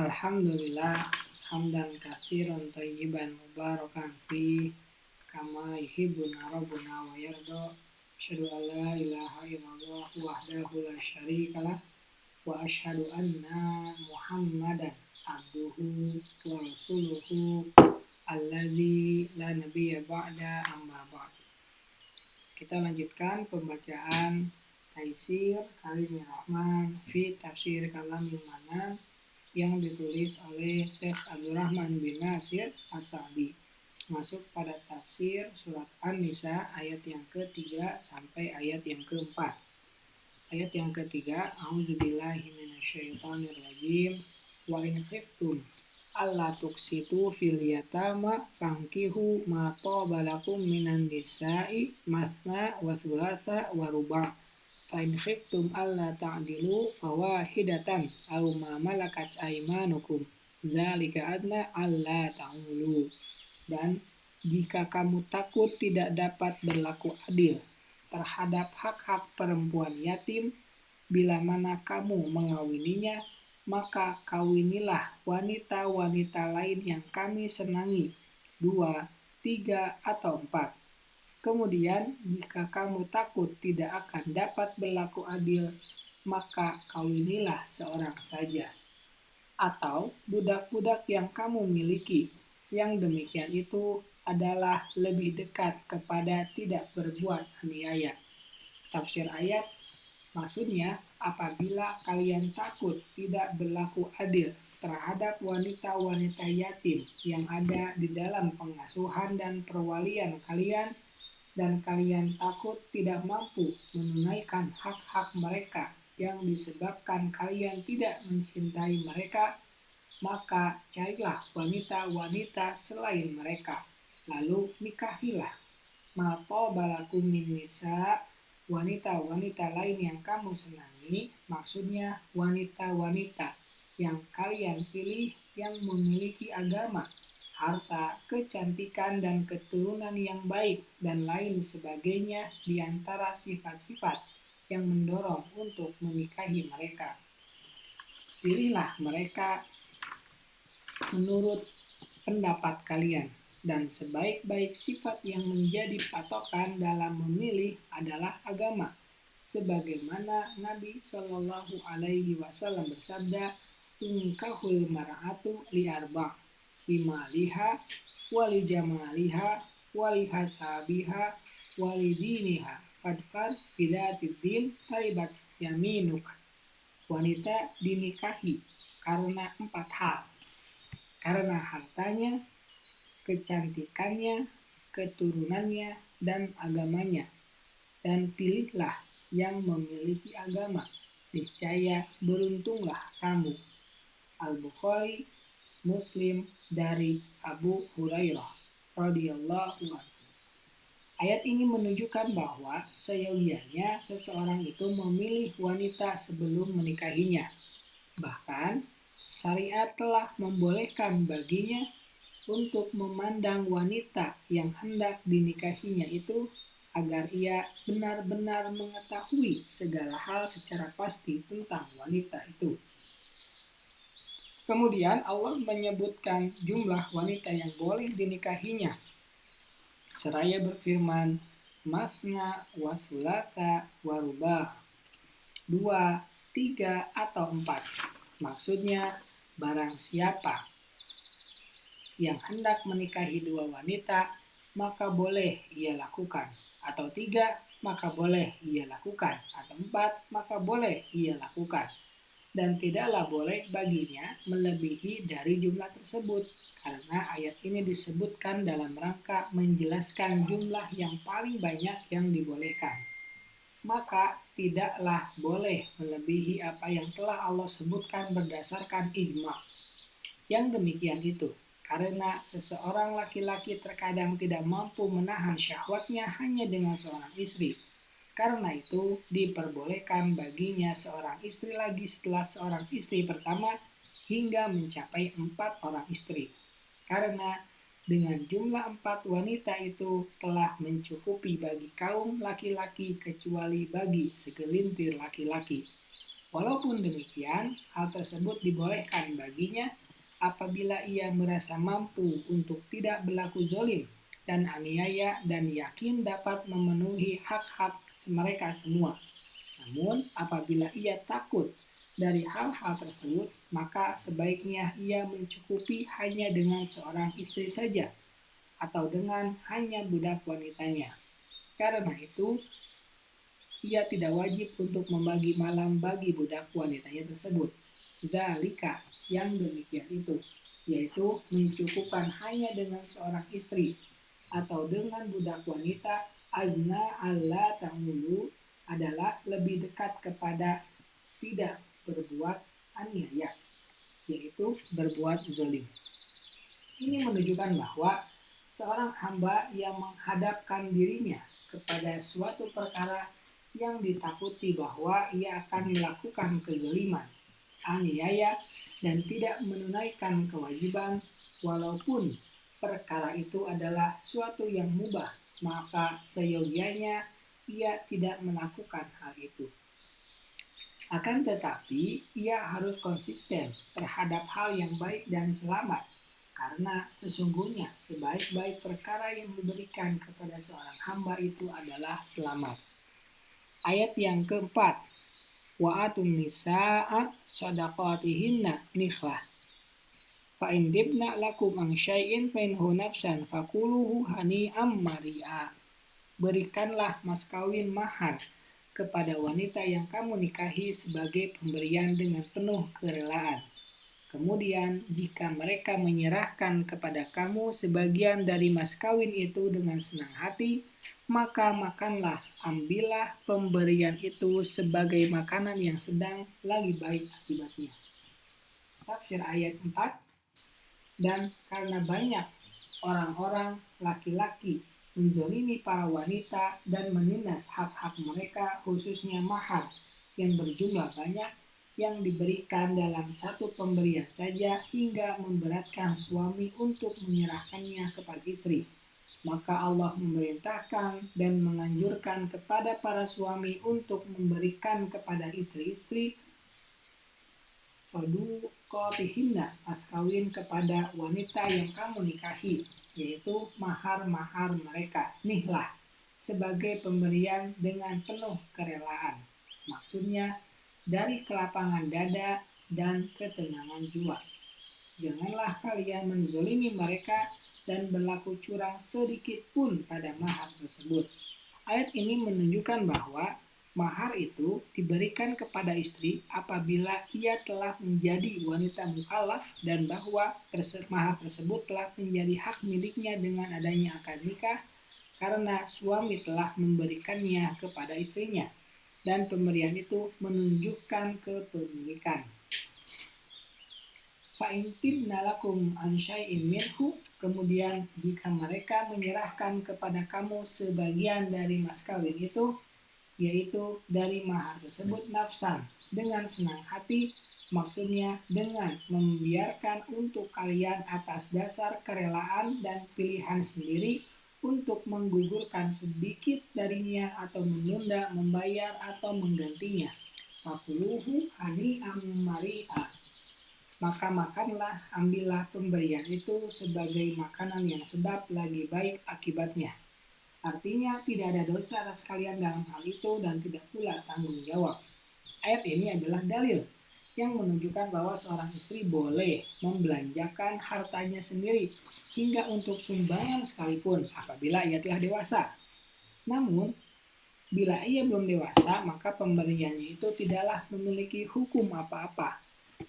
Alhamdulillah hamdan katsiran thayyiban mubarakan fi kama yuhibbuna rabbuna wa yarda. Asyhadu an la ilaha illallah wahdahu la syarikalah wa asyhadu anna Muhammadan abduhu wa rasuluhu alladzi la nabiyya ba'da amma ba'd. Kita lanjutkan pembacaan Taisir Karimir Rahman fi Tafsir Kalamil Manan yang ditulis oleh Syekh Abdurrahman bin Nasir As-Sa'di. Masuk pada tafsir surat An-Nisa ayat yang ketiga sampai ayat yang keempat. Ayat yang ketiga, A'udzubillahi minasyaitonirrajim. Wa in khiftum alla tuqsitu fil yatama fankihu ma taba lakum minan nisa'i mathna wa thulatha wa ruba'. Fa in khiftum alla ta'dilu fawahidatan aw ma malakat aymanukum dzalika adna alla ta'ulu. Dan jika kamu takut tidak dapat berlaku adil terhadap hak-hak perempuan yatim, bila mana kamu mengawininya, maka kawinilah wanita-wanita lain yang kami senangi, 2, 3, atau 4. Kemudian jika kamu takut tidak akan dapat berlaku adil, maka kawinilah seorang saja, atau budak-budak yang kamu miliki. Yang demikian itu adalah lebih dekat kepada tidak berbuat aniaya. Tafsir ayat, maksudnya apabila kalian takut tidak berlaku adil terhadap wanita-wanita yatim yang ada di dalam pengasuhan dan perwalian kalian, dan kalian takut tidak mampu menunaikan hak-hak mereka yang disebabkan kalian tidak mencintai mereka, maka carilah wanita-wanita selain mereka, lalu nikahilah. Ma tobalakum min nisa, wanita-wanita lain yang kamu senangi, maksudnya wanita-wanita yang kalian pilih yang memiliki agama, harta, kecantikan, dan keturunan yang baik, dan lain sebagainya di antara sifat-sifat yang mendorong untuk menikahi mereka. Pilihlah mereka menurut pendapat kalian, dan sebaik-baik sifat yang menjadi patokan dalam memilih adalah agama. Sebagaimana Nabi Shallallahu Alaihi Wasallam bersabda, "Tunkahul mar'atu li arba', limaliha, wali jamaliha, wali hasabiha, wali diniha, fadfar bidatid din taribat yaminuk." Wanita dinikahi karena 4 hal. Karena hartanya, kecantikannya, keturunannya, dan agamanya. Dan pilihlah yang memiliki agama, niscaya beruntunglah kamu. Al-Bukhari, Muslim dari Abu Hurairah radhiyallahu anhu. Ayat ini menunjukkan bahwa seyogianya seseorang itu memilih wanita sebelum menikahinya. Bahkan syariat telah membolehkan baginya untuk memandang wanita yang hendak dinikahinya itu agar ia benar-benar mengetahui segala hal secara pasti tentang wanita itu. Kemudian Allah menyebutkan jumlah wanita yang boleh dinikahinya, seraya berfirman, masna wa thulatha wa ruba', 2, 3, atau 4. Maksudnya, barang siapa yang hendak menikahi 2 wanita, maka boleh ia lakukan, atau 3, maka boleh ia lakukan, atau 4, maka boleh ia lakukan. Dan tidaklah boleh baginya melebihi dari jumlah tersebut, karena ayat ini disebutkan dalam rangka menjelaskan jumlah yang paling banyak yang dibolehkan. Maka tidaklah boleh melebihi apa yang telah Allah sebutkan berdasarkan ijma'. Yang demikian itu karena seseorang laki-laki terkadang tidak mampu menahan syahwatnya hanya dengan seorang istri. Karena itu diperbolehkan baginya seorang istri lagi setelah seorang istri pertama hingga mencapai 4 orang istri. Karena dengan jumlah 4 wanita itu telah mencukupi bagi kaum laki-laki kecuali bagi segelintir laki-laki. Walaupun demikian, hal tersebut dibolehkan baginya apabila ia merasa mampu untuk tidak berlaku zalim dan aniaya dan yakin dapat memenuhi hak-hak mereka semua. Namun, apabila ia takut dari hal-hal tersebut, maka sebaiknya ia mencukupi hanya dengan seorang istri saja atau dengan hanya budak wanitanya. Karena itu, ia tidak wajib untuk membagi malam bagi budak wanitanya tersebut. Zalika, yang demikian itu, yaitu mencukupkan hanya dengan seorang istri atau dengan budak wanita. Adna Allah ta'mulu adalah lebih dekat kepada tidak berbuat aniaya, yaitu berbuat zalim. Ini menunjukkan bahwa seorang hamba yang menghadapkan dirinya kepada suatu perkara yang ditakuti bahwa ia akan melakukan kezaliman, aniaya, dan tidak menunaikan kewajiban, walaupun perkara itu adalah suatu yang mubah, maka seyogianya ia tidak melakukan hal itu. Akan tetapi, ia harus konsisten terhadap hal yang baik dan selamat, karena sesungguhnya sebaik-baik perkara yang diberikan kepada seorang hamba itu adalah selamat. Ayat yang keempat, wa atun nisaa shadaqatihinna nikhlah. Fa in dibna lakum an syai'in fa inhu nafsan fakuluhu hani'am mari'a. Berikanlah mas kawin mahar kepada wanita yang kamu nikahi sebagai pemberian dengan penuh kerelaan. Kemudian jika mereka menyerahkan kepada kamu sebagian dari mas kawin itu dengan senang hati, maka makanlah, ambillah pemberian itu sebagai makanan yang sedang lagi baik akibatnya. Tafsir ayat 4. Dan karena banyak orang-orang laki-laki menzalimi para wanita dan menindas hak-hak mereka, khususnya mahar yang berjumlah banyak yang diberikan dalam satu pemberian saja hingga memberatkan suami untuk menyerahkannya kepada istri. Maka Allah memerintahkan dan menganjurkan kepada para suami untuk memberikan kepada istri-istri saduqatihinna, mas kawin kepada wanita yang kamu nikahi, yaitu mahar-mahar mereka, nihlah, sebagai pemberian dengan penuh kerelaan. Maksudnya dari kelapangan dada dan ketenangan jiwa. Janganlah kalian menzalimi mereka dan berlaku curang sedikit pun pada mahar tersebut. Ayat ini menunjukkan bahwa mahar itu diberikan kepada istri apabila ia telah menjadi wanita mukallaf dan bahwa mahar tersebut telah menjadi hak miliknya dengan adanya akad nikah karena suami telah memberikannya kepada istrinya, dan pemberian itu menunjukkan kepemilikan. Fa'intibna lakum an syai'in minhu, kemudian jika mereka menyerahkan kepada kamu sebagian dari mas kawin itu, yaitu dari mahar tersebut, nafsan, dengan senang hati, maksudnya dengan membiarkan untuk kalian atas dasar kerelaan dan pilihan sendiri untuk menggugurkan sedikit darinya atau menunda membayar atau menggantinya. Fakuluhu hani'am mari'a, maka makanlah, ambillah pemberian itu sebagai makanan yang sedap lagi baik akibatnya. Artinya tidak ada dosa atas kalian dalam hal itu dan tidak pula tanggung jawab. Ayat ini adalah dalil yang menunjukkan bahwa seorang istri boleh membelanjakan hartanya sendiri hingga untuk sumbangan sekalipun apabila ia telah dewasa. Namun, bila ia belum dewasa, maka pemberiannya itu tidaklah memiliki hukum apa-apa,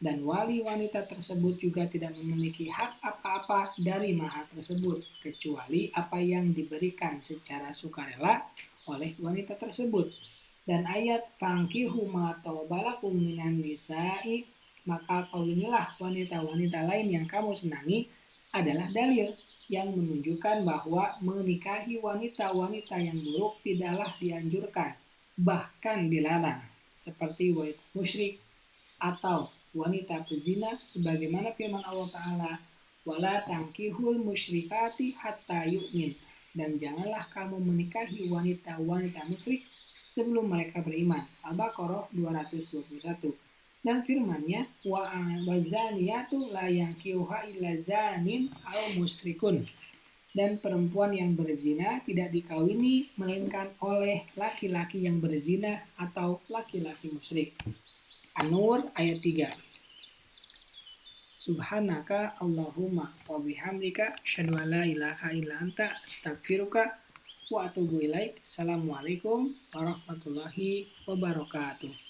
dan wali wanita tersebut juga tidak memiliki hak apa-apa dari mahar tersebut, kecuali apa yang diberikan secara sukarela oleh wanita tersebut. Dan ayat fankihu ma tawbalakum minan nisa'i, maka kawinilah wanita-wanita lain yang kamu senangi, adalah dalil yang menunjukkan bahwa menikahi wanita-wanita yang buruk tidaklah dianjurkan, bahkan dilarang, seperti wanita musyrik atau wanita pezina, sebagaimana firman Allah Ta'ala, wala tankihul musyrikati hatta yu'min, dan janganlah kamu menikahi wanita-wanita musyrik sebelum mereka beriman. Al-Baqarah 221. Dan firman-Nya wazaniyatu la yankihuha illa zanin au musyrikun. Dan perempuan yang berzina tidak dikawini melainkan oleh laki-laki yang berzina atau laki-laki musyrik. An-Nur ayat 3. Subhanaka Allahumma wa bihamdika asyhadu an la ilaha illa anta astaghfiruka wa atubu ilaik. Assalamualaikum warahmatullahi wabarakatuh.